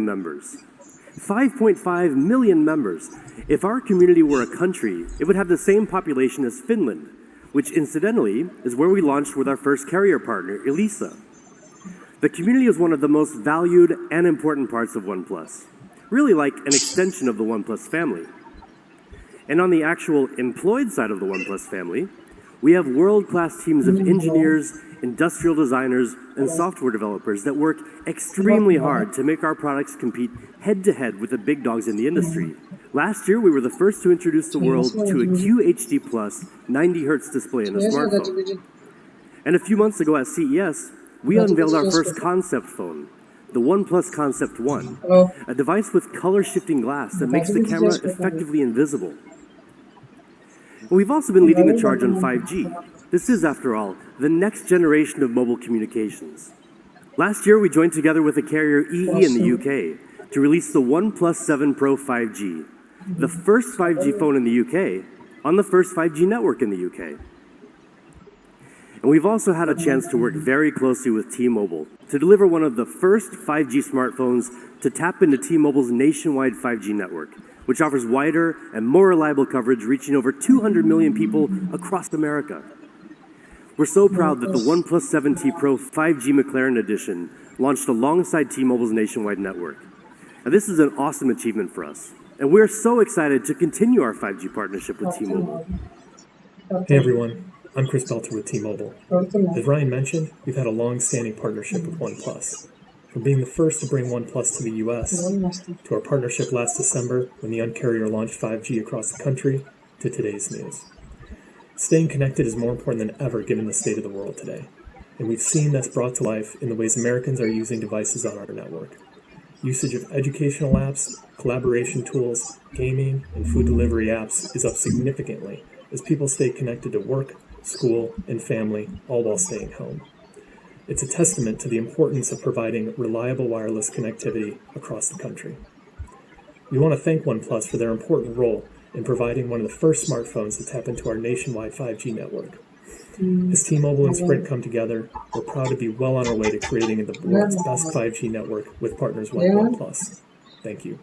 million members. 5.5 million members. If our community were a country, it would have the same population as Finland, which incidentally is where we launched with our first carrier partner, Elisa. The community is one of the most valued and important parts of OnePlus, really like an extension of the OnePlus family. And on the actual employed side of the OnePlus family, we have world-class teams of engineers, industrial designers, and software developers that work extremely hard to make our products compete head-to-head with the big dogs in the industry. Last year, we were the first to introduce the world to a QHD+ 90Hz display in a smartphone. And a few months ago at CES, we unveiled our first concept phone, the OnePlus Concept One, a device with color-shifting glass that makes the camera effectively invisible. We've also been leading the charge on 5G. This is, after all, the next generation of mobile communications. Last year, we joined together with the carrier EE in the UK to release the OnePlus 7 Pro 5G, the first 5G phone in the UK on the first 5G network in the UK. And we've also had a chance to work very closely with T-Mobile to deliver one of the first 5G smartphones to tap into T-Mobile's nationwide 5G network, which offers wider and more reliable coverage reaching over 200 million people across America. We're so proud that the OnePlus 7T Pro 5G McLaren Edition launched alongside T-Mobile's nationwide network. Now, this is an awesome achievement for us, and we're so excited to continue our 5G partnership with T-Mobile. Hey everyone, I'm Chris Belter with T-Mobile. As Ryan mentioned, we've had a long-standing partnership with OnePlus. From being the first to bring OnePlus to the US, to our partnership last December when the Un-carrier launched 5G across the country, to today's news. Staying connected is more important than ever given the state of the world today, and we've seen that's brought to life in the ways Americans are using devices on our network. Usage of educational apps, collaboration tools, gaming, and food delivery apps is up significantly as people stay connected to work, school, and family, all while staying home. It's a testament to the importance of providing reliable wireless connectivity across the country. We want to thank OnePlus for their important role in providing one of the first smartphones to tap into our nationwide 5G network. As T-Mobile and Sprint come together, we're proud to be well on our way to creating the world's best 5G network with partners like OnePlus. Thank you.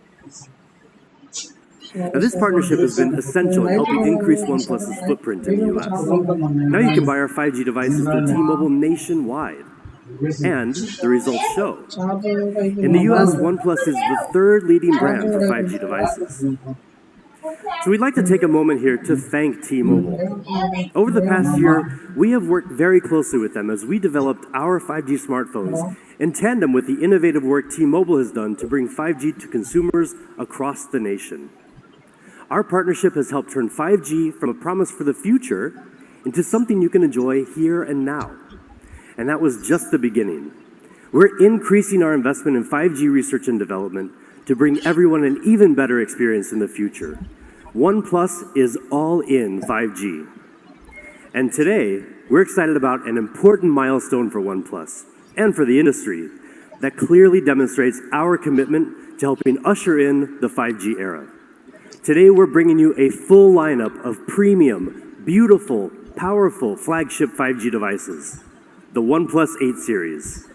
Now, this partnership has been essential in helping increase OnePlus's footprint in the US. Now you can buy our 5G devices through T-Mobile nationwide. And the results show. In the US, OnePlus is the third leading brand for 5G devices. So we'd like to take a moment here to thank T-Mobile. Over the past year, we have worked very closely with them as we developed our 5G smartphones in tandem with the innovative work T-Mobile has done to bring 5G to consumers across the nation. Our partnership has helped turn 5G from a promise for the future into something you can enjoy here and now. And that was just the beginning. We're increasing our investment in 5G research and development to bring everyone an even better experience in the future. OnePlus is all in 5G. And today, we're excited about an important milestone for OnePlus and for the industry that clearly demonstrates our commitment to helping usher in the 5G era. Today, we're bringing you a full lineup of premium, beautiful, powerful flagship 5G devices. The OnePlus 8 series.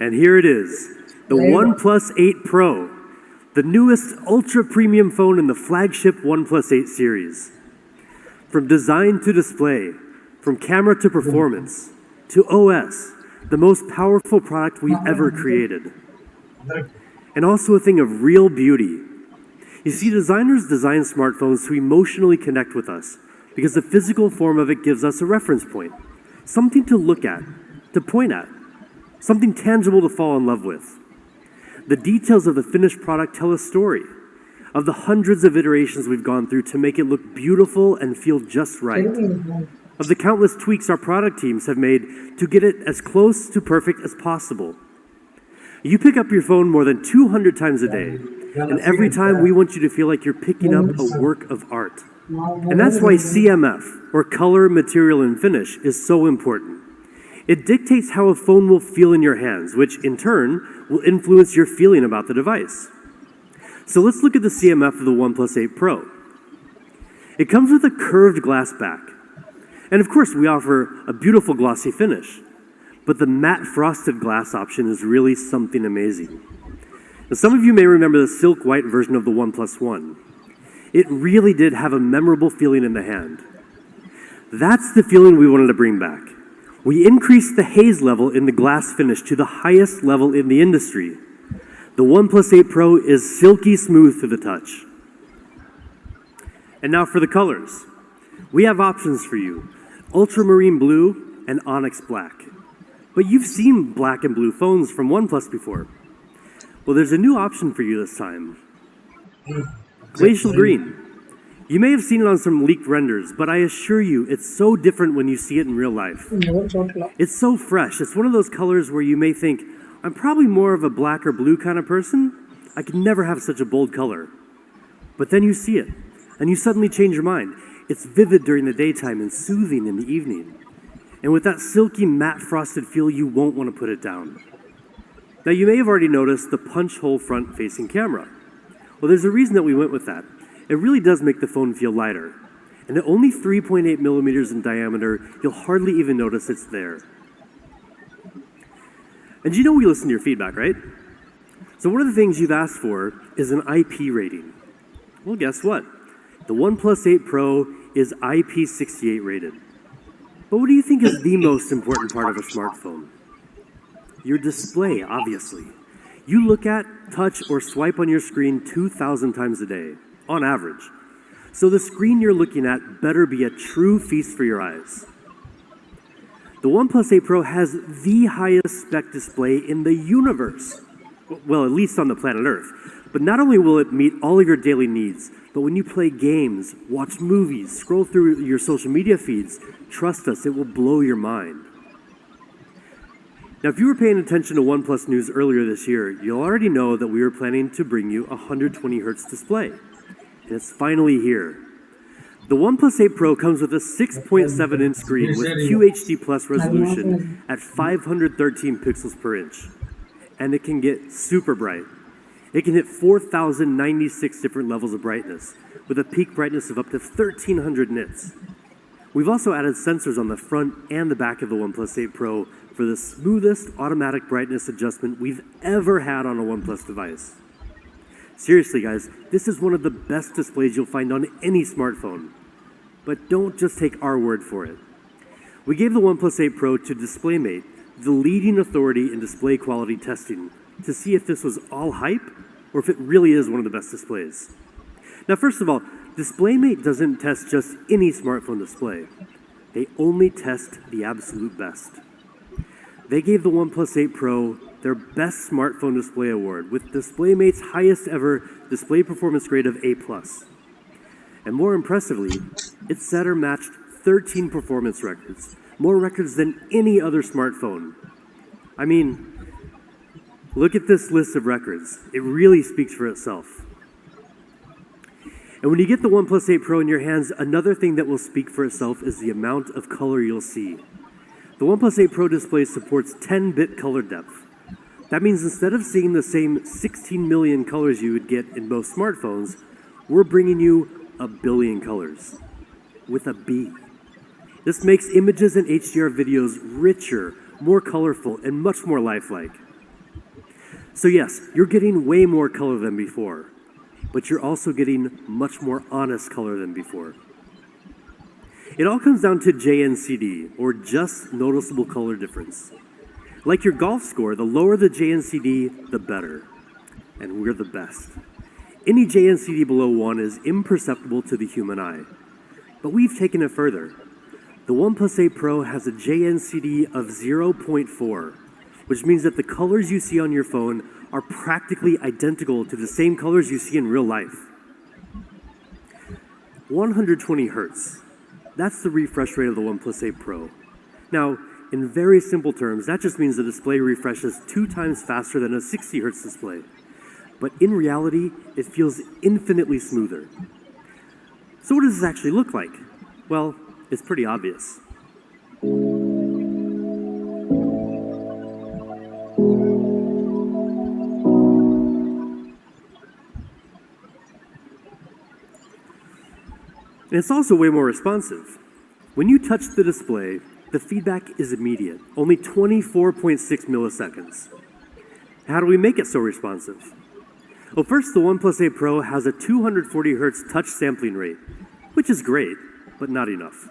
And here it is, the OnePlus 8 Pro, the newest ultra-premium phone in the flagship OnePlus 8 series. From design to display, from camera to performance, to OS, the most powerful product we've ever created, and also a thing of real beauty. You see, designers design smartphones to emotionally connect with us because the physical form of it gives us a reference point, something to look at, to point at, something tangible to fall in love with. The details of the finished product tell a story of the hundreds of iterations we've gone through to make it look beautiful and feel just right, of the countless tweaks our product teams have made to get it as close to perfect as possible. You pick up your phone more than 200 times a day, and every time we want you to feel like you're picking up a work of art. And that's why CMF, or color, material, and finish, is so important. It dictates how a phone will feel in your hands, which in turn will influence your feeling about the device. So let's look at the CMF of the OnePlus 8 Pro. It comes with a curved glass back. And of course, we offer a beautiful glossy finish. But the matte frosted glass option is really something amazing. Now, some of you may remember the silk white version of the OnePlus One. It really did have a memorable feeling in the hand. That's the feeling we wanted to bring back. We increased the haze level in the glass finish to the highest level in the industry. The OnePlus 8 Pro is silky smooth to the touch. And now for the colors. We have options for you: ultramarine blue and onyx black. But you've seen black and blue phones from OnePlus before. Well, there's a new option for you this time. Glacial green. You may have seen it on some leaked renders, but I assure you it's so different when you see it in real life. It's so fresh. It's one of those colors where you may think, I'm probably more of a black or blue kind of person. I could never have such a bold color. But then you see it, and you suddenly change your mind. It's vivid during the daytime and soothing in the evening. And with that silky matte frosted feel, you won't want to put it down. Now, you may have already noticed the punch hole front facing camera. Well, there's a reason that we went with that. It really does make the phone feel lighter. And at only 3.8 millimeters in diameter, you'll hardly even notice it's there. And you know we listen to your feedback, right? So one of the things you've asked for is an IP rating. Well, guess what? The OnePlus 8 Pro is IP68 rated. But what do you think is the most important part of a smartphone? Your display, obviously. You look at, touch, or swipe on your screen 2,000 times a day, on average. So the screen you're looking at better be a true feast for your eyes. The OnePlus 8 Pro has the highest spec display in the universe. Well, at least on the planet Earth. But not only will it meet all of your daily needs, but when you play games, watch movies, scroll through your social media feeds, trust us, it will blow your mind. Now, if you were paying attention to OnePlus news earlier this year, you'll already know that we were planning to bring you a 120 Hz display. And it's finally here. The OnePlus 8 Pro comes with a 6.7-inch screen with QHD Plus resolution at 513 pixels per inch. And it can get super bright. It can hit 4,096 different levels of brightness, with a peak brightness of up to 1,300 nits. We've also added sensors on the front and the back of the OnePlus 8 Pro for the smoothest automatic brightness adjustment we've ever had on a OnePlus device. Seriously, guys, this is one of the best displays you'll find on any smartphone. But don't just take our word for it. We gave the OnePlus 8 Pro to DisplayMate, the leading authority in display quality testing, to see if this was all hype or if it really is one of the best displays. Now, first of all, DisplayMate doesn't test just any smartphone display. They only test the absolute best. They gave the OnePlus 8 Pro their Best Smartphone Display Award with DisplayMate's highest ever display performance grade of A+. And more impressively, it set or matched 13 performance records, more records than any other smartphone. I mean, look at this list of records. It really speaks for itself. And when you get the OnePlus 8 Pro in your hands, another thing that will speak for itself is the amount of color you'll see. The OnePlus 8 Pro display supports 10-bit color depth. That means instead of seeing the same 16 million colors you would get in most smartphones, we're bringing you a billion colors, with a B. This makes images and HDR videos richer, more colorful, and much more lifelike. So yes, you're getting way more color than before, but you're also getting much more honest color than before. It all comes down to JNCD, or just noticeable color difference. Like your golf score, the lower the JNCD, the better. And we're the best. Any JNCD below 1 is imperceptible to the human eye. But we've taken it further. The OnePlus 8 Pro has a JNCD of 0.4, which means that the colors you see on your phone are practically identical to the same colors you see in real life. 120 Hertz. That's the refresh rate of the OnePlus 8 Pro. Now, in very simple terms, that just means the display refreshes 2 times faster than a 60 Hertz display. But in reality, it feels infinitely smoother. So what does this actually look like? Well, it's pretty obvious. And it's also way more responsive. When you touch the display, the feedback is immediate, only 24.6 milliseconds. How do we make it so responsive? Well, first, the OnePlus 8 Pro has a 240 Hz touch sampling rate, which is great, but not enough.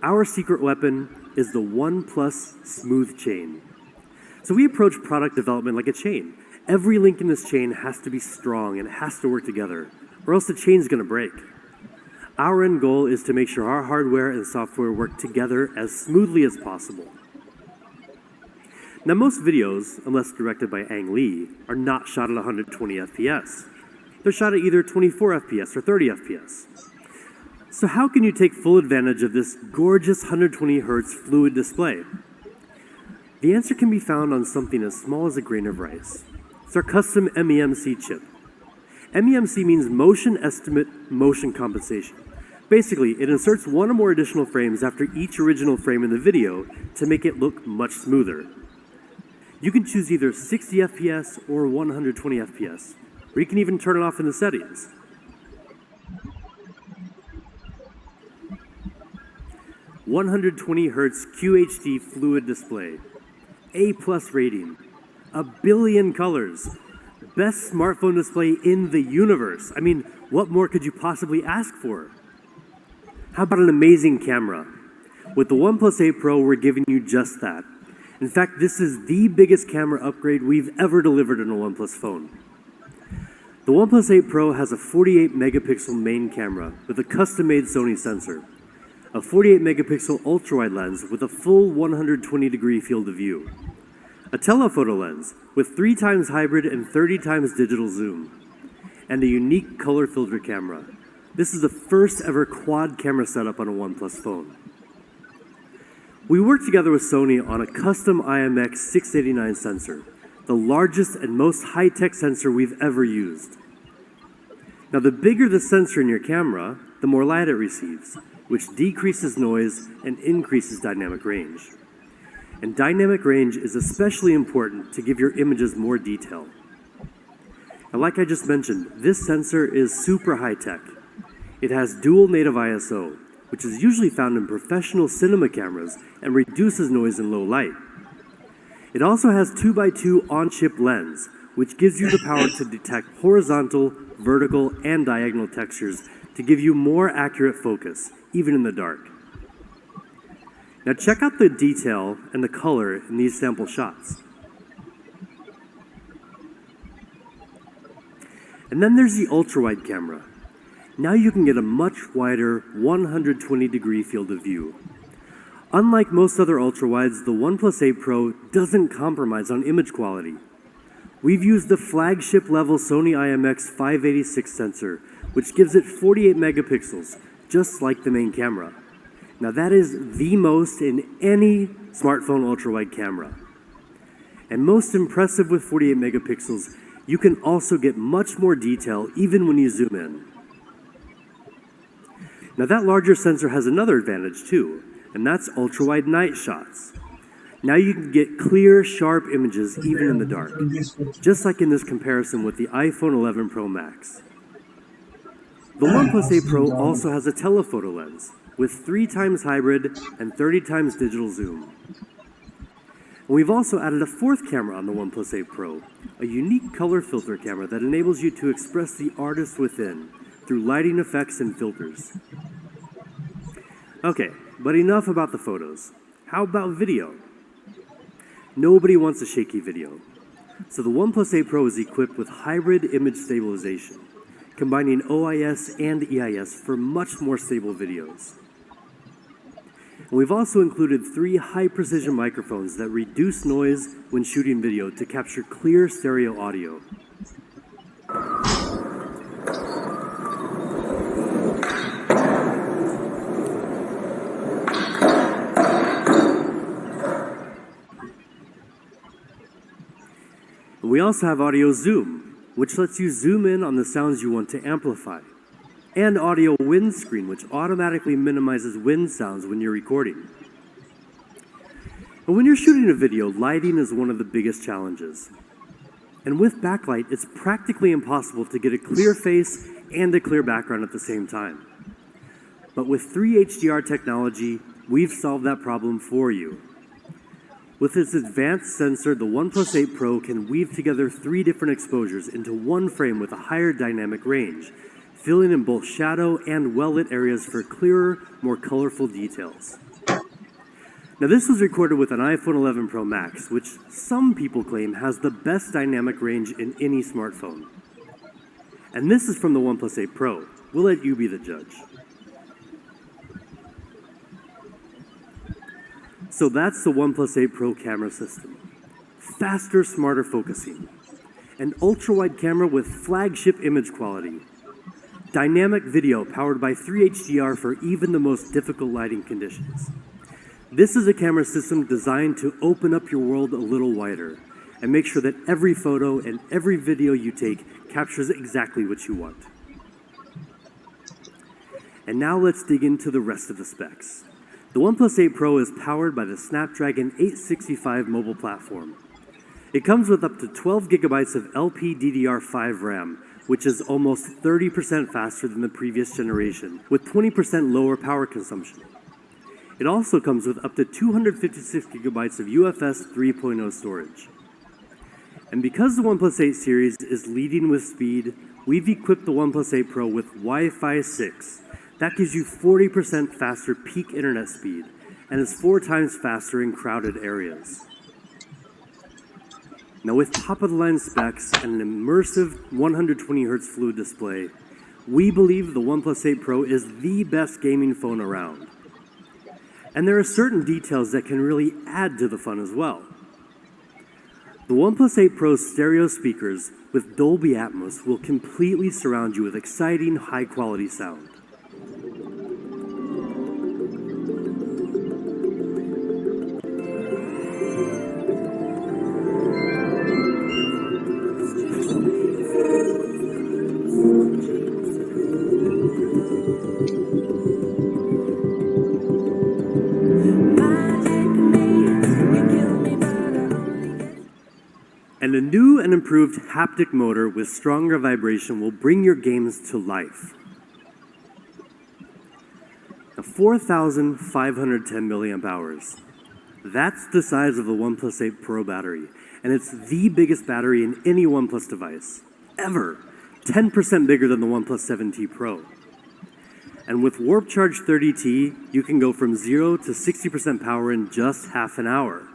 Our secret weapon is the OnePlus Smooth Chain. So we approach product development like a chain. Every link in this chain has to be strong and it has to work together, or else the chain's gonna break. Our end goal is to make sure our hardware and software work together as smoothly as possible. Now, most videos, unless directed by Ang Lee, are not shot at 120 FPS. They're shot at either 24 FPS or 30 FPS. So how can you take full advantage of this gorgeous 120 Hz fluid display? The answer can be found on something as small as a grain of rice. It's our custom MEMC chip. MEMC means Motion Estimate Motion Compensation. Basically, it inserts 1 or more additional frames after each original frame in the video to make it look much smoother. You can choose either 60 FPS or 120 FPS, or you can even turn it off in the settings. "120Hz QHD fluid display, A+ rating, 1,000,000,000 colors, best smartphone display in the universe." I mean, what more could you possibly ask for? How about an amazing camera? With the OnePlus 8 Pro, we're giving you just that. In fact, this is the biggest camera upgrade we've ever delivered in a OnePlus phone. The OnePlus 8 Pro has a 48 megapixel main camera with a custom-made Sony sensor, a 48 megapixel ultra-wide lens with a full 120-degree field of view, a telephoto lens with 3 times hybrid and 30 times digital zoom, and a unique color filter camera. This is the first ever quad camera setup on a OnePlus phone. We worked together with Sony on a custom IMX689 sensor, the largest and most high-tech sensor we've ever used. Now, the bigger the sensor in your camera, the more light it receives, which decreases noise and increases dynamic range. And dynamic range is especially important to give your images more detail. Now, like I just mentioned, this sensor is super high-tech. It has dual native ISO, which is usually found in professional cinema cameras and reduces noise in low light. It also has 2x2 on-chip lens, which gives you the power to detect horizontal, vertical, and diagonal textures to give you more accurate focus, even in the dark. Now check out the detail and the color in these sample shots. And then there's the ultra-wide camera. Now you can get a much wider 120-degree field of view. Unlike most other ultra-wides, the OnePlus 8 Pro doesn't compromise on image quality. We've used the flagship level Sony IMX586 sensor, which gives it 48 megapixels, just like the main camera. Now that is the most in any smartphone ultra-wide camera. And most impressive with 48 megapixels, you can also get much more detail even when you zoom in. Now that larger sensor has another advantage too, and that's ultra-wide night shots. Now you can get clear, sharp images even in the dark, just like in this comparison with the iPhone 11 Pro Max. The OnePlus 8 Pro also has a telephoto lens with 3 times hybrid and 30 times digital zoom. And we've also added a 4th camera on the OnePlus 8 Pro, a unique color filter camera that enables you to express the artist within through lighting effects and filters. Okay, but enough about the photos. How about video? Nobody wants a shaky video. So the OnePlus 8 Pro is equipped with hybrid image stabilization, combining OIS and EIS for much more stable videos. And we've also included 3 high-precision microphones that reduce noise when shooting video to capture clear stereo audio. We also have Audio Zoom, which lets you zoom in on the sounds you want to amplify, and Audio Windscreen, which automatically minimizes wind sounds when you're recording. And when you're shooting a video, lighting is one of the biggest challenges. And with backlight, it's practically impossible to get a clear face and a clear background at the same time. But with 3 HDR technology, we've solved that problem for you. With its advanced sensor, the OnePlus 8 Pro can weave together 3 different exposures into one frame with a higher dynamic range, filling in both shadow and well-lit areas for clearer, more colorful details. Now, this was recorded with an iPhone 11 Pro Max, which some people claim has the best dynamic range in any smartphone. And this is from the OnePlus 8 Pro. We'll let you be the judge. So that's the OnePlus 8 Pro camera system. Faster, smarter focusing. An ultra-wide camera with flagship image quality. Dynamic video powered by 3 HDR for even the most difficult lighting conditions. This is a camera system designed to open up your world a little wider and make sure that every photo and every video you take captures exactly what you want. And now let's dig into the rest of the specs. The OnePlus 8 Pro is powered by the Snapdragon 865 mobile platform. It comes with up to 12 gigabytes of LPDDR5 RAM, which is almost 30% faster than the previous generation, with 20% lower power consumption. It also comes with up to 256 gigabytes of UFS 3.0 storage. And because the OnePlus 8 series is leading with speed, we've equipped the OnePlus 8 Pro with Wi-Fi 6. That gives you 40% faster peak internet speed and is 4 times faster in crowded areas. Now, with top-of-the-line specs and an immersive 120Hz fluid display, we believe the OnePlus 8 Pro is the best gaming phone around. And there are certain details that can really add to the fun as well. The OnePlus 8 Pro's stereo speakers with Dolby Atmos will completely surround you with exciting, high-quality sound. And a new and improved haptic motor with stronger vibration will bring your games to life. Now, 4,510 milliamp hours. That's the size of the OnePlus 8 Pro battery, and it's the biggest battery in any OnePlus device, ever. 10% bigger than the OnePlus 7T Pro. And with Warp Charge 30T, you can go from 0 to 60% power in just half an hour.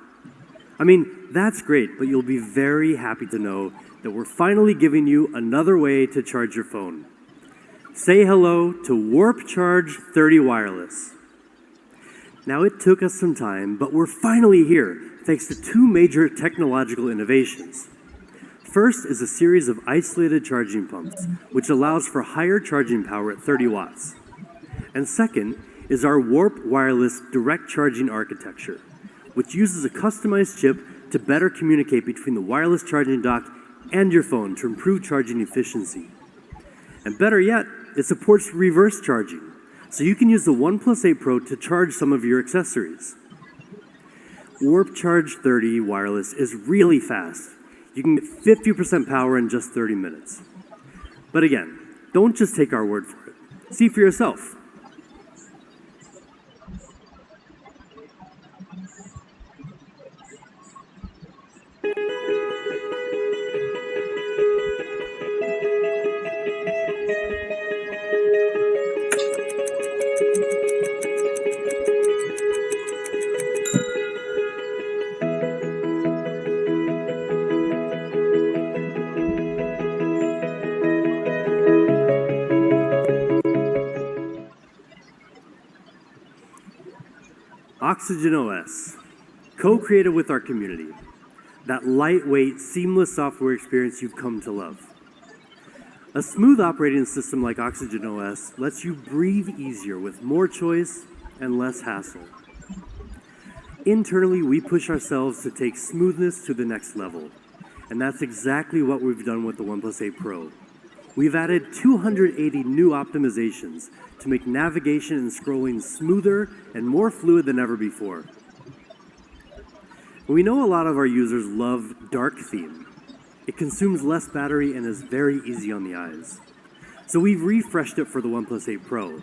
I mean, that's great, but you'll be very happy to know that we're finally giving you another way to charge your phone. Say hello to Warp Charge 30 Wireless. Now, it took us some time, but we're finally here, thanks to 2 major technological innovations. First is a series of isolated charging pumps, which allows for higher charging power at 30 watts. And second is our Warp Wireless direct charging architecture, which uses a customized chip to better communicate between the wireless charging dock and your phone to improve charging efficiency. And better yet, it supports reverse charging, so you can use the OnePlus 8 Pro to charge some of your accessories. Warp Charge 30 Wireless is really fast. You can get 50% power in just 30 minutes. But again, don't just take our word for it. See for yourself. Oxygen OS, co-created with our community. That lightweight, seamless software experience you've come to love. A smooth operating system like Oxygen OS lets you breathe easier with more choice and less hassle. Internally, we push ourselves to take smoothness to the next level, and that's exactly what we've done with the OnePlus 8 Pro. We've added 280 new optimizations to make navigation and scrolling smoother and more fluid than ever before. We know a lot of our users love dark theme. It consumes less battery and is very easy on the eyes. So we've refreshed it for the OnePlus 8 Pro.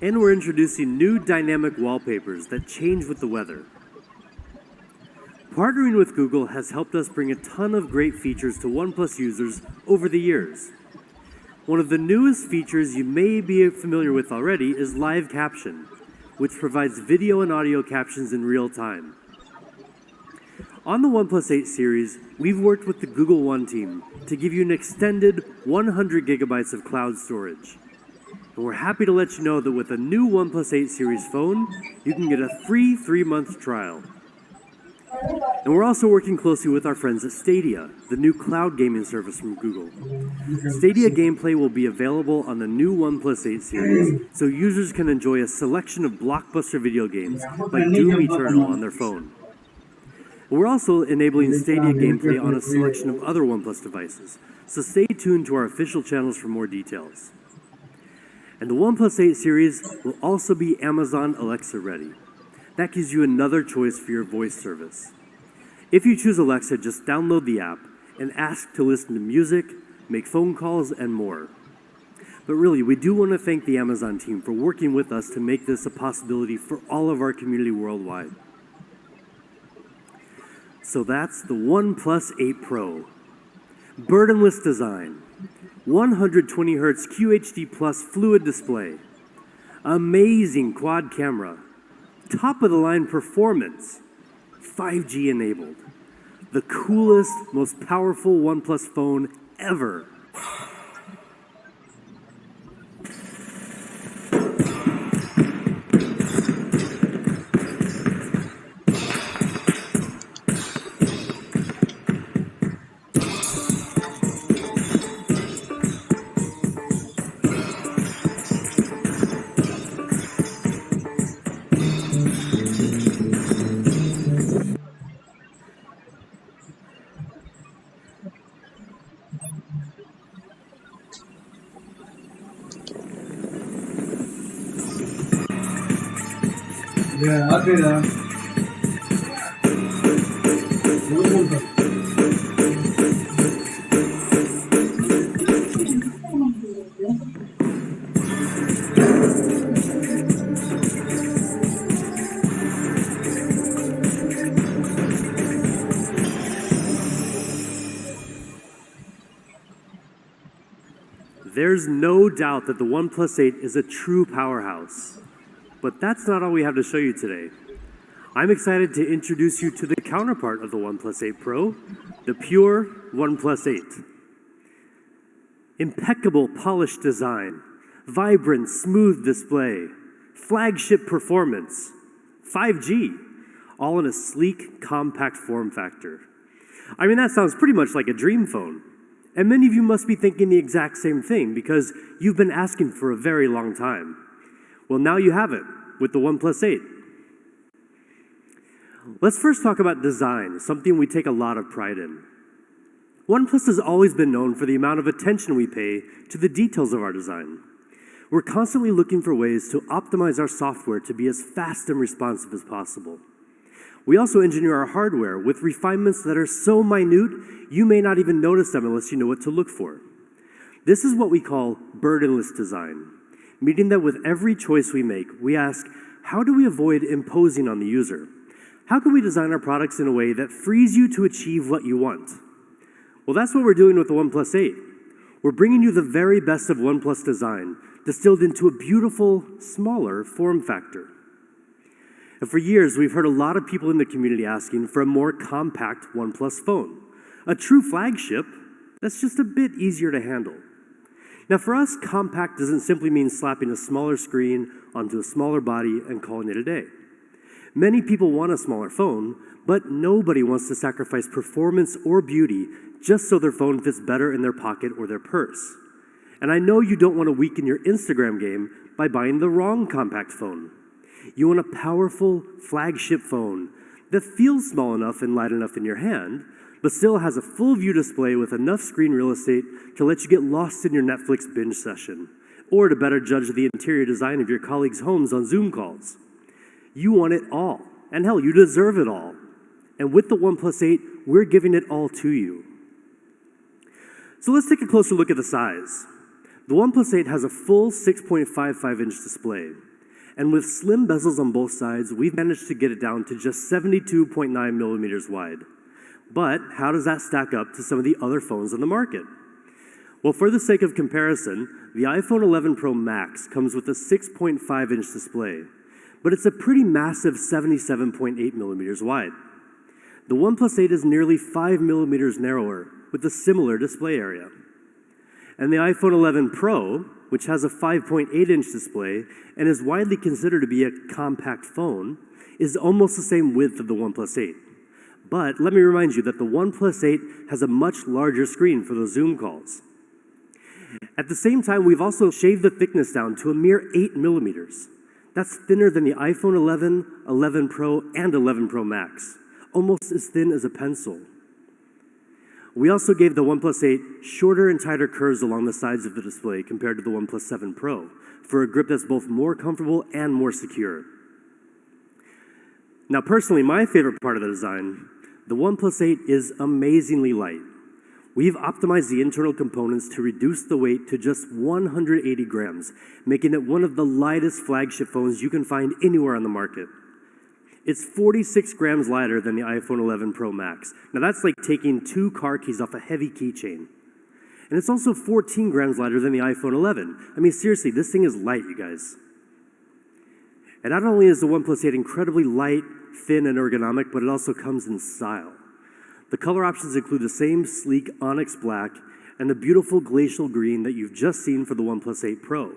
And we're introducing new dynamic wallpapers that change with the weather. Partnering with Google has helped us bring a ton of great features to OnePlus users over the years. One of the newest features you may be familiar with already is Live Caption, which provides video and audio captions in real time. On the OnePlus 8 series, we've worked with the Google One team to give you an extended 100 gigabytes of cloud storage. And we're happy to let you know that with a new OnePlus 8 series phone, you can get a free 3-month trial. And we're also working closely with our friends at Stadia, the new cloud gaming service from Google. Stadia gameplay will be available on the new OnePlus 8 series, so users can enjoy a selection of blockbuster video games like Doom Eternal on their phone. We're also enabling Stadia gameplay on a selection of other OnePlus devices, so stay tuned to our official channels for more details. And the OnePlus 8 series will also be Amazon Alexa ready. That gives you another choice for your voice service. If you choose Alexa, just download the app and ask to listen to music, make phone calls, and more. But really, we do want to thank the Amazon team for working with us to make this a possibility for all of our community worldwide. So that's the OnePlus 8 Pro. Burdenless design, 120Hz QHD Plus fluid display, amazing quad camera, top-of-the-line performance, 5G enabled, the coolest, most powerful OnePlus phone ever. Yeah, I'll do that. There's no doubt that the OnePlus 8 is a true powerhouse. But that's not all we have to show you today. I'm excited to introduce you to the counterpart of the OnePlus 8 Pro, the pure OnePlus 8. Impeccable polished design, vibrant smooth display, flagship performance, 5G, all in a sleek, compact form factor. I mean, that sounds pretty much like a dream phone. And many of you must be thinking the exact same thing because you've been asking for a very long time. Well, now you have it with the OnePlus 8. Let's first talk about design, something we take a lot of pride in. OnePlus has always been known for the amount of attention we pay to the details of our design. We're constantly looking for ways to optimize our software to be as fast and responsive as possible. We also engineer our hardware with refinements that are so minute, you may not even notice them unless you know what to look for. This is what we call burdenless design, meaning that with every choice we make, we ask, how do we avoid imposing on the user? How can we design our products in a way that frees you to achieve what you want? Well, that's what we're doing with the OnePlus 8. We're bringing you the very best of OnePlus design, distilled into a beautiful, smaller form factor. And for years, we've heard a lot of people in the community asking for a more compact OnePlus phone, a true flagship that's just a bit easier to handle. Now for us, compact doesn't simply mean slapping a smaller screen onto a smaller body and calling it a day. Many people want a smaller phone, but nobody wants to sacrifice performance or beauty just so their phone fits better in their pocket or their purse. And I know you don't want to weaken your Instagram game by buying the wrong compact phone. You want a powerful flagship phone that feels small enough and light enough in your hand, but still has a full view display with enough screen real estate to let you get lost in your Netflix binge session, or to better judge the interior design of your colleagues' homes on Zoom calls. You want it all, and hell, you deserve it all. And with the OnePlus 8, we're giving it all to you. So let's take a closer look at the size. The OnePlus 8 has a full 6.55-inch display, and with slim bezels on both sides, we've managed to get it down to just 72.9 millimeters wide. But how does that stack up to some of the other phones on the market? Well, for the sake of comparison, the iPhone 11 Pro Max comes with a 6.5-inch display, but it's a pretty massive 77.8 millimeters wide. The OnePlus 8 is nearly 5 millimeters narrower, with a similar display area. And the iPhone 11 Pro, which has a 5.8-inch display and is widely considered to be a compact phone, is almost the same width of the OnePlus 8. But let me remind you that the OnePlus 8 has a much larger screen for those Zoom calls. At the same time, we've also shaved the thickness down to a mere 8 millimeters. That's thinner than the iPhone 11, 11 Pro, and 11 Pro Max, almost as thin as a pencil. We also gave the OnePlus 8 shorter and tighter curves along the sides of the display compared to the OnePlus 7 Pro for a grip that's both more comfortable and more secure. Now, personally, my favorite part of the design, the OnePlus 8 is amazingly light. We've optimized the internal components to reduce the weight to just 180 grams, making it one of the lightest flagship phones you can find anywhere on the market. It's 46 grams lighter than the iPhone 11 Pro Max. Now that's like taking 2 car keys off a heavy keychain. And it's also 14 grams lighter than the iPhone 11. I mean, seriously, this thing is light, you guys. And not only is the OnePlus 8 incredibly light, thin, and ergonomic, but it also comes in style. The color options include the same sleek onyx black and the beautiful glacial green that you've just seen for the OnePlus 8 Pro.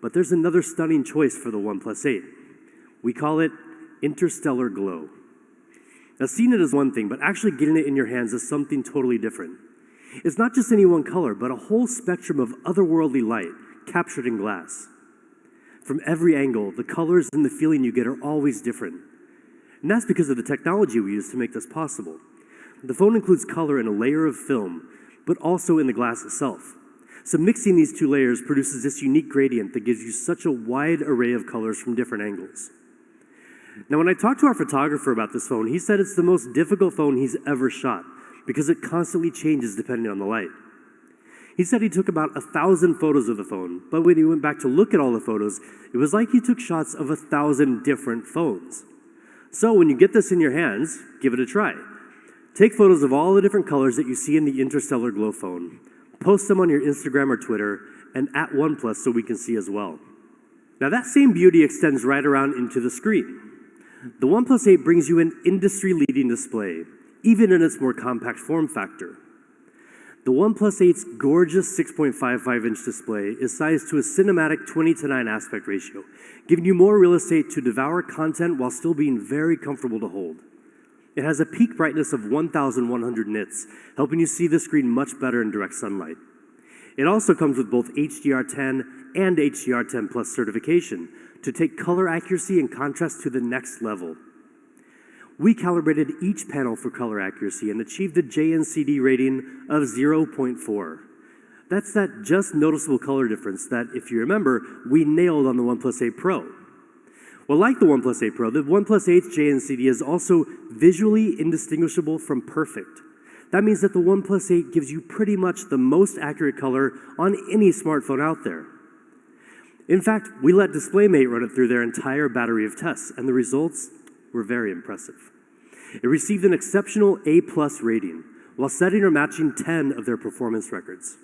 But there's another stunning choice for the OnePlus 8. We call it Interstellar Glow. Now, seeing it is one thing, but actually getting it in your hands is something totally different. It's not just any one color, but a whole spectrum of otherworldly light captured in glass. From every angle, the colors and the feeling you get are always different. And that's because of the technology we use to make this possible. The phone includes color in a layer of film, but also in the glass itself. So mixing these two layers produces this unique gradient that gives you such a wide array of colors from different angles. Now, when I talked to our photographer about this phone, he said it's the most difficult phone he's ever shot because it constantly changes depending on the light. He said he took about 1,000 photos of the phone, but when he went back to look at all the photos, it was like he took shots of 1,000 different phones. So when you get this in your hands, give it a try. Take photos of all the different colors that you see in the Interstellar Glow phone. Post them on your Instagram or Twitter, and at OnePlus so we can see as well. Now that same beauty extends right around into the screen. The OnePlus 8 brings you an industry-leading display, even in its more compact form factor. The OnePlus 8's gorgeous 6.55-inch display is sized to a cinematic 20:9 aspect ratio, giving you more real estate to devour content while still being very comfortable to hold. It has a peak brightness of 1,100 nits, helping you see the screen much better in direct sunlight. It also comes with both HDR10 and HDR10 Plus certification to take color accuracy and contrast to the next level. We calibrated each panel for color accuracy and achieved a JNCD rating of 0.4. That's that just noticeable color difference that, if you remember, we nailed on the OnePlus 8 Pro. Well, like the OnePlus 8 Pro, the OnePlus 8's JNCD is also visually indistinguishable from perfect. That means that the OnePlus 8 gives you pretty much the most accurate color on any smartphone out there. In fact, we let DisplayMate run it through their entire battery of tests, and the results were very impressive. It received an exceptional A+ rating, while setting or matching 10 of their performance records.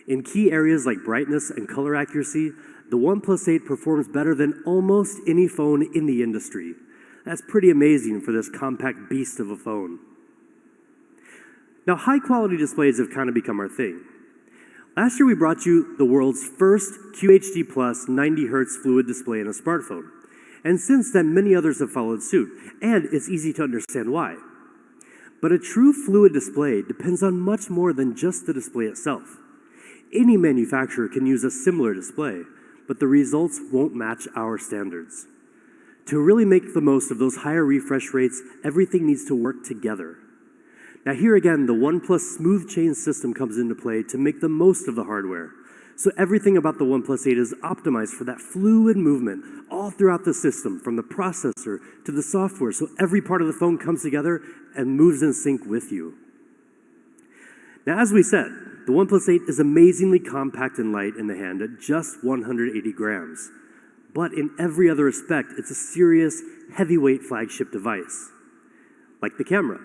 In key areas like brightness and color accuracy, the OnePlus 8 performs better than almost any phone in the industry. That's pretty amazing for this compact beast of a phone. Now, high-quality displays have kind of become our thing. Last year, we brought you the world's first QHD+ 90Hz fluid display in a smartphone. And since then, many others have followed suit, and it's easy to understand why. But a true fluid display depends on much more than just the display itself. Any manufacturer can use a similar display, but the results won't match our standards. To really make the most of those higher refresh rates, everything needs to work together. Now here again, the OnePlus Smooth Chain system comes into play to make the most of the hardware. So everything about the OnePlus 8 is optimized for that fluid movement all throughout the system, from the processor to the software, so every part of the phone comes together and moves in sync with you. Now, as we said, the OnePlus 8 is amazingly compact and light in the hand at just 180 grams. But in every other respect, it's a serious, heavyweight flagship device, like the camera.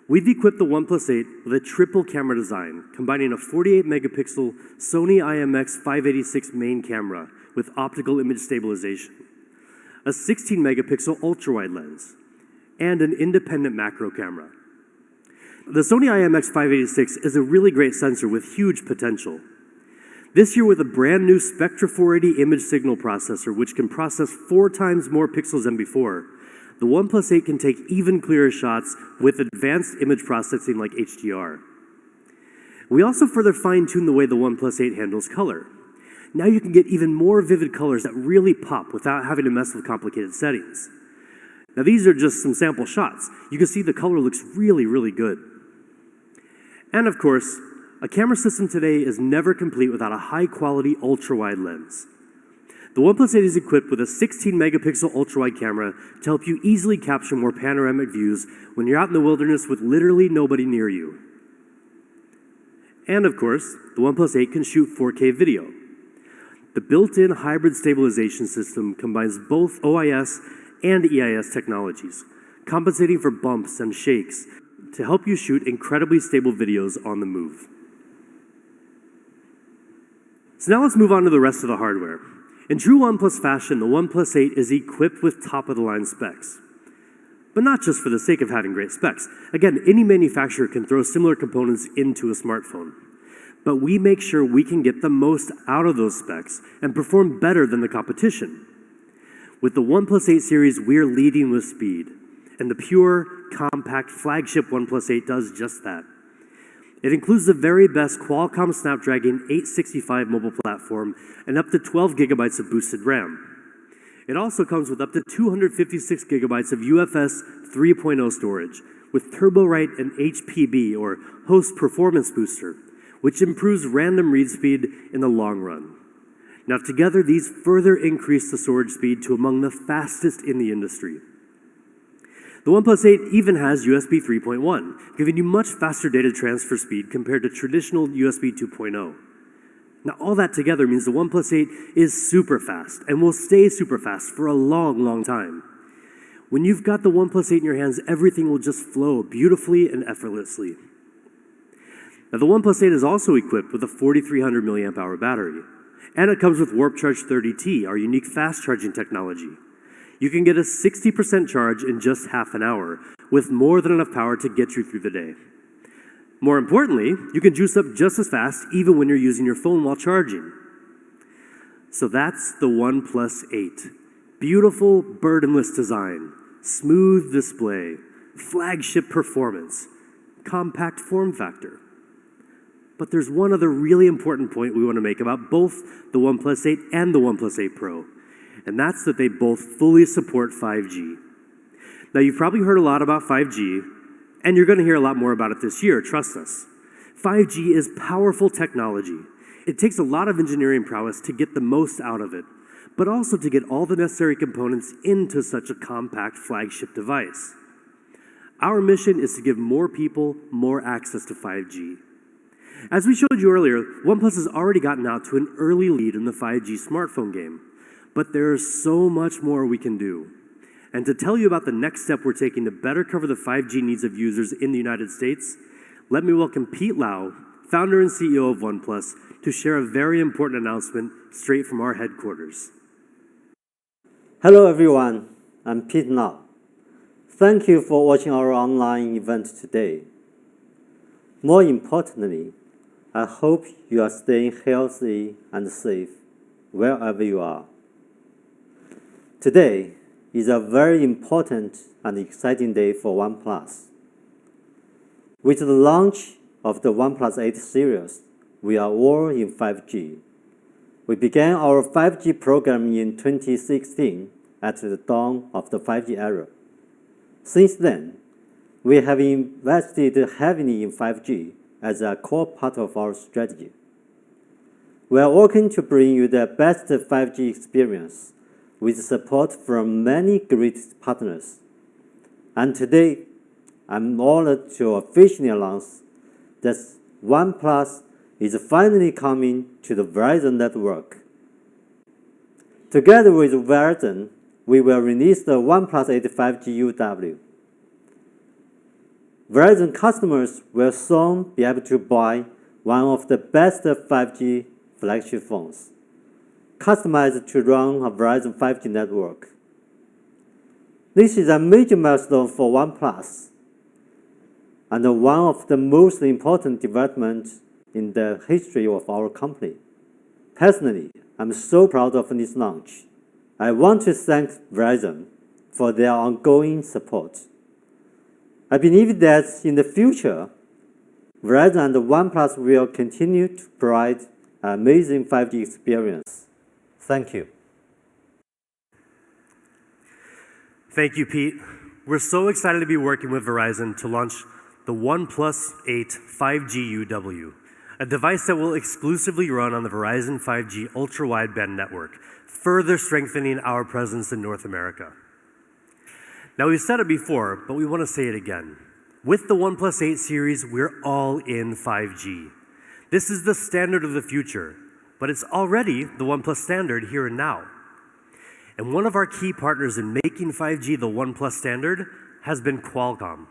We've equipped the OnePlus 8 with a triple camera design, combining a 48-megapixel Sony IMX586 main camera with optical image stabilization, a 16-megapixel ultra-wide lens, and an independent macro camera. The Sony IMX586 is a really great sensor with huge potential. This year with a brand new Spectra 480 image signal processor, which can process 4 times more pixels than before, the OnePlus 8 can take even clearer shots with advanced image processing like HDR. We also further fine-tuned the way the OnePlus 8 handles color. Now you can get even more vivid colors that really pop without having to mess with complicated settings. Now these are just some sample shots. You can see the color looks really, really good. And of course, a camera system today is never complete without a high-quality ultra-wide lens. The OnePlus 8 is equipped with a 16-megapixel ultra-wide camera to help you easily capture more panoramic views when you're out in the wilderness with literally nobody near you. And of course, the OnePlus 8 can shoot 4K video. The built-in hybrid stabilization system combines both OIS and EIS technologies, compensating for bumps and shakes to help you shoot incredibly stable videos on the move. So now let's move on to the rest of the hardware. In true OnePlus fashion, the OnePlus 8 is equipped with top-of-the-line specs. But not just for the sake of having great specs. Again, any manufacturer can throw similar components into a smartphone. But we make sure we can get the most out of those specs and perform better than the competition. With the OnePlus 8 series, we're leading with speed. And the pure, compact flagship OnePlus 8 does just that. It includes the very best Qualcomm Snapdragon 865 mobile platform and up to 12 gigabytes of boosted RAM. It also comes with up to 256 gigabytes of UFS 3.0 storage with TurboWrite and HPB, or Host Performance Booster, which improves random read speed in the long run. Now together, these further increase the storage speed to among the fastest in the industry. The OnePlus 8 even has USB 3.1, giving you much faster data transfer speed compared to traditional USB 2.0. Now, all that together means the OnePlus 8 is super fast and will stay super fast for a long, long time. When you've got the OnePlus 8 in your hands, everything will just flow beautifully and effortlessly. Now, the OnePlus 8 is also equipped with a 4,300 milliamp hour battery, and it comes with Warp Charge 30T, our unique fast charging technology. You can get a 60% charge in just half an hour, with more than enough power to get you through the day. More importantly, you can juice up just as fast even when you're using your phone while charging. So that's the OnePlus 8. Beautiful, burdenless design, smooth display, flagship performance, compact form factor. But there's one other really important point we want to make about both the OnePlus 8 and the OnePlus 8 Pro. And that's that they both fully support 5G. Now, you've probably heard a lot about 5G, and you're going to hear a lot more about it this year, trust us. 5G is powerful technology. It takes a lot of engineering prowess to get the most out of it, but also to get all the necessary components into such a compact flagship device. Our mission is to give more people more access to 5G. As we showed you earlier, OnePlus has already gotten out to an early lead in the 5G smartphone game. But there is so much more we can do. And to tell you about the next step we're taking to better cover the 5G needs of users in the United States, let me welcome Pete Lau, founder and CEO of OnePlus, to share a very important announcement straight from our headquarters. Hello everyone, I'm Pete Lau. Thank you for watching our online event today. More importantly, I hope you are staying healthy and safe wherever you are. Today is a very important and exciting day for OnePlus. With the launch of the OnePlus 8 series, we are all in 5G. We began our 5G program in 2016 at the dawn of the 5G era. Since then, we have invested heavily in 5G as a core part of our strategy. We are working to bring you the best 5G experience with support from many great partners. And today, I'm honored to officially announce that OnePlus is finally coming to the Verizon network. Together with Verizon, we will release the OnePlus 8 5G UW. Verizon customers will soon be able to buy one of the best 5G flagship phones, customized to run a Verizon 5G network. This is a major milestone for OnePlus and one of the most important developments in the history of our company. Personally, I'm so proud of this launch. I want to thank Verizon for their ongoing support. I believe that in the future, Verizon and OnePlus will continue to provide an amazing 5G experience. Thank you. Thank you, Pete. We're so excited to be working with Verizon to launch the OnePlus 8 5G UW, a device that will exclusively run on the Verizon 5G ultra-wideband network, further strengthening our presence in North America. Now, we've said it before, but we want to say it again. With the OnePlus 8 series, we're all in 5G. This is the standard of the future, but it's already the OnePlus standard here and now. And one of our key partners in making 5G the OnePlus standard has been Qualcomm.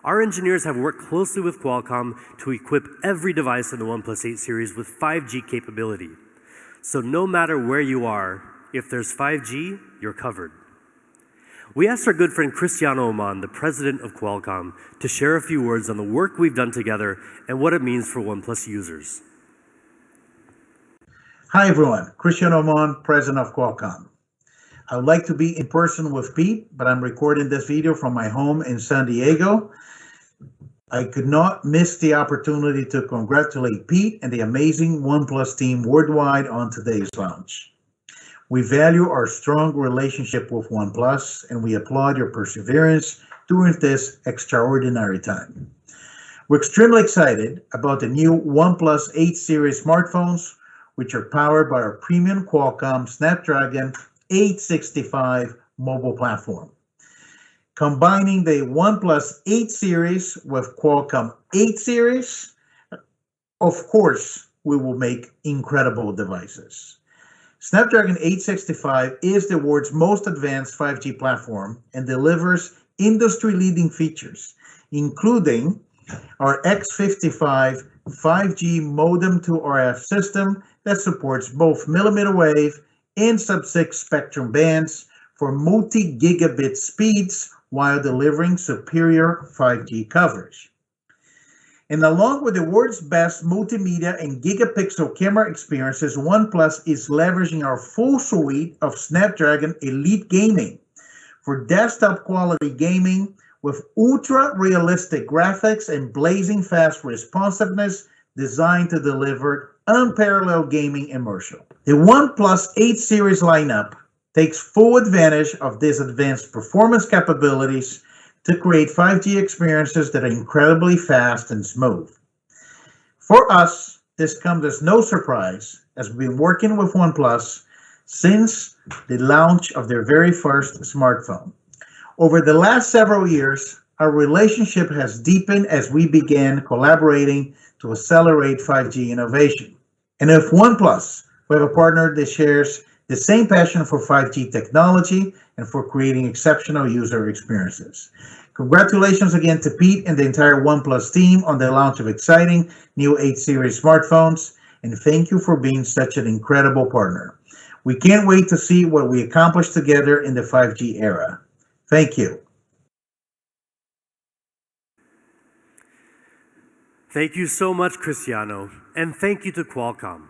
Our engineers have worked closely with Qualcomm to equip every device in the OnePlus 8 series with 5G capability. So no matter where you are, if there's 5G, you're covered. We asked our good friend Cristiano Amon, the president of Qualcomm, to share a few words on the work we've done together and what it means for OnePlus users. Hi everyone, Cristiano Amon, president of Qualcomm. I would like to be in person with Pete, but I'm recording this video from my home in San Diego. I could not miss the opportunity to congratulate Pete and the amazing OnePlus team worldwide on today's launch. We value our strong relationship with OnePlus, and we applaud your perseverance during this extraordinary time. We're extremely excited about the new OnePlus 8 series smartphones, which are powered by our premium Qualcomm Snapdragon 865 mobile platform. Combining the OnePlus 8 series with Qualcomm 8 series, of course, we will make incredible devices. Snapdragon 865 is the world's most advanced 5G platform and delivers industry-leading features, including our X55 5G modem to RF system that supports both millimeter wave and sub-6 spectrum bands for multi-gigabit speeds while delivering superior 5G coverage. And along with the world's best multimedia and gigapixel camera experiences, OnePlus is leveraging our full suite of Snapdragon Elite Gaming for desktop quality gaming with ultra-realistic graphics and blazing fast responsiveness designed to deliver unparalleled gaming immersion. The OnePlus 8 series lineup takes full advantage of these advanced performance capabilities to create 5G experiences that are incredibly fast and smooth. For us, this comes as no surprise, as we've been working with OnePlus since the launch of their very first smartphone. Over the last several years, our relationship has deepened as we began collaborating to accelerate 5G innovation. And with OnePlus, we have a partner that shares the same passion for 5G technology and for creating exceptional user experiences. Congratulations again to Pete and the entire OnePlus team on the launch of exciting new 8 series smartphones, and thank you for being such an incredible partner. We can't wait to see what we accomplish together in the 5G era. Thank you. Thank you so much, Cristiano, and thank you to Qualcomm.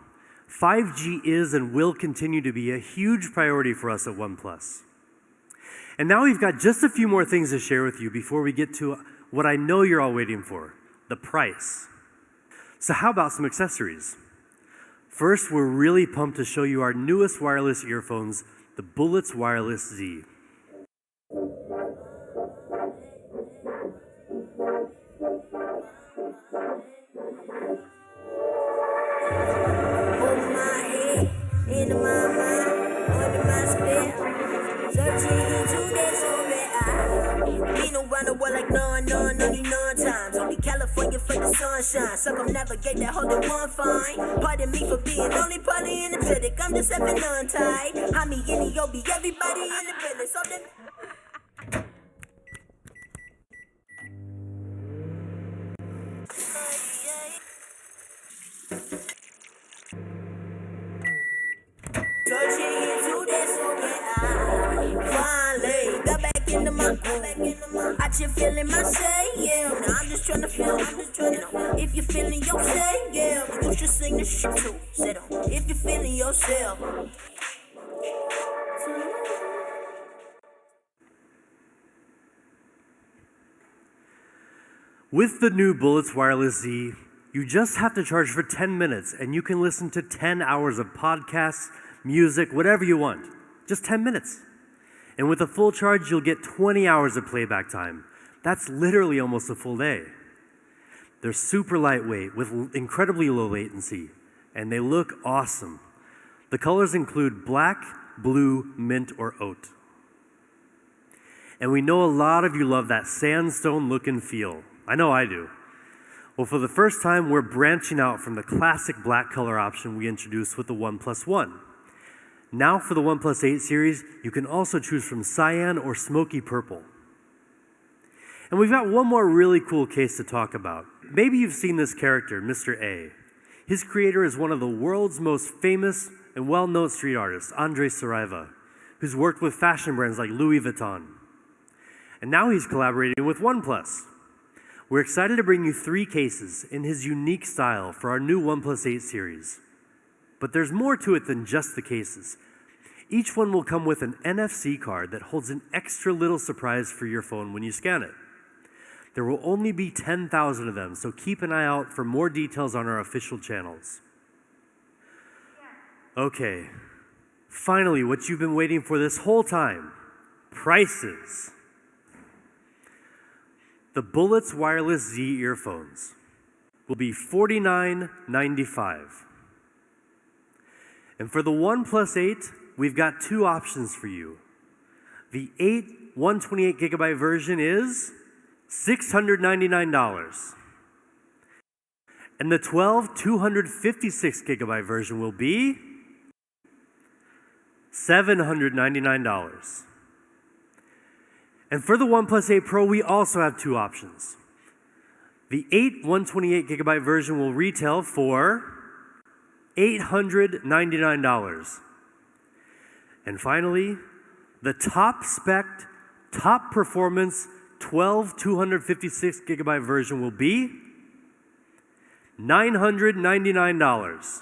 5G is and will continue to be a huge priority for us at OnePlus. And now we've got just a few more things to share with you before we get to what I know you're all waiting for, the price. So how about some accessories? First, we're really pumped to show you our newest wireless earphones, the Bullets Wireless Z. California for the sunshine, circumnavigate that hole in one fine. Pardon me for being only partly energetic. I'm just having untied. I'm me, any, yo, be everybody in the building. So then. Finally got back into my groove. I just feeling my say, yeah. Now I'm just trying to feel, if you're feeling yourself, yeah, you should sing this shit too. Sit on. If you're feeling yourself. With the new Bullets Wireless Z, you just have to charge for 10 minutes and you can listen to 10 hours of podcasts, music, whatever you want. Just 10 minutes. And with a full charge, you'll get 20 hours of playback time. That's literally almost a full day. They're super lightweight with incredibly low latency, and they look awesome. The colors include black, blue, mint, or oat. And we know a lot of you love that sandstone look and feel. I know I do. Well, for the first time, we're branching out from the classic black color option we introduced with the OnePlus One. Now for the OnePlus 8 series, you can also choose from cyan or smoky purple. And we've got one more really cool case to talk about. Maybe you've seen this character, Mr. A. His creator is one of the world's most famous and well-known street artists, Andres Saraiva, who's worked with fashion brands like Louis Vuitton. And now he's collaborating with OnePlus. We're excited to bring you 3 cases in his unique style for our new OnePlus 8 series. But there's more to it than just the cases. Each one will come with an NFC card that holds an extra little surprise for your phone when you scan it. There will only be 10,000 of them, so keep an eye out for more details on our official channels. Okay, finally, what you've been waiting for this whole time, prices. The Bullets Wireless Z earphones will be $49.95. And for the OnePlus 8, we've got 2 options for you. The 8 128GB version is $699. And the 12 256GB version will be $799. And for the OnePlus 8 Pro, we also have 2 options. The 8 128GB version will retail for $899. And finally, the top spec, top performance 12 256GB version will be $999.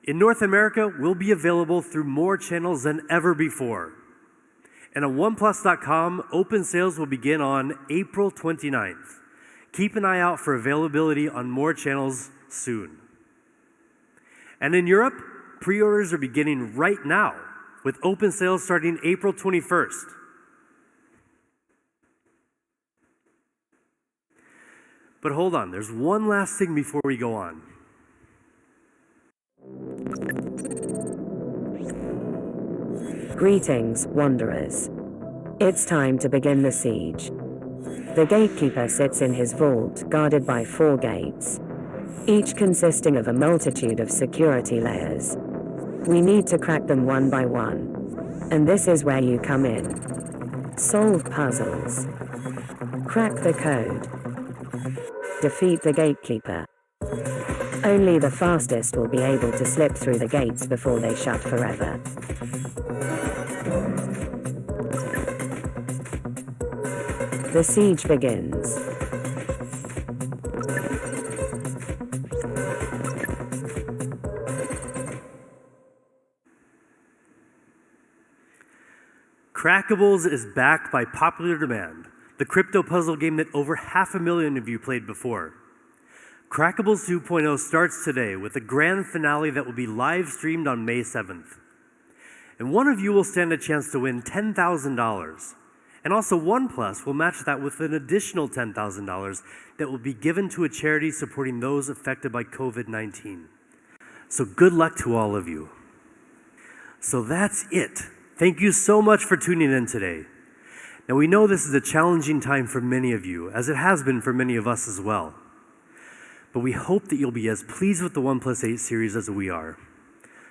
In North America, we'll be available through more channels than ever before. And on OnePlus.com, open sales will begin on April 29th. Keep an eye out for availability on more channels soon. And in Europe, pre-orders are beginning right now, with open sales starting April 21st. But hold on, there's one last thing before we go on. Greetings, wanderers. It's time to begin the siege. The gatekeeper sits in his vault, guarded by 4 gates, each consisting of a multitude of security layers. We need to crack them one by one. And this is where you come in. Solve puzzles. Crack the code. Defeat the gatekeeper. Only the fastest will be able to slip through the gates before they shut forever. The siege begins. Crackables is back by popular demand, the crypto puzzle game that over 500,000 of you played before. Crackables 2.0 starts today with a grand finale that will be live streamed on May 7th. And one of you will stand a chance to win $10,000. And also OnePlus will match that with an additional $10,000 that will be given to a charity supporting those affected by COVID-19. So good luck to all of you. So that's it. Thank you so much for tuning in today. Now we know this is a challenging time for many of you, as it has been for many of us as well. But we hope that you'll be as pleased with the OnePlus 8 series as we are.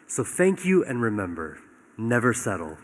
So thank you, and remember, never settle.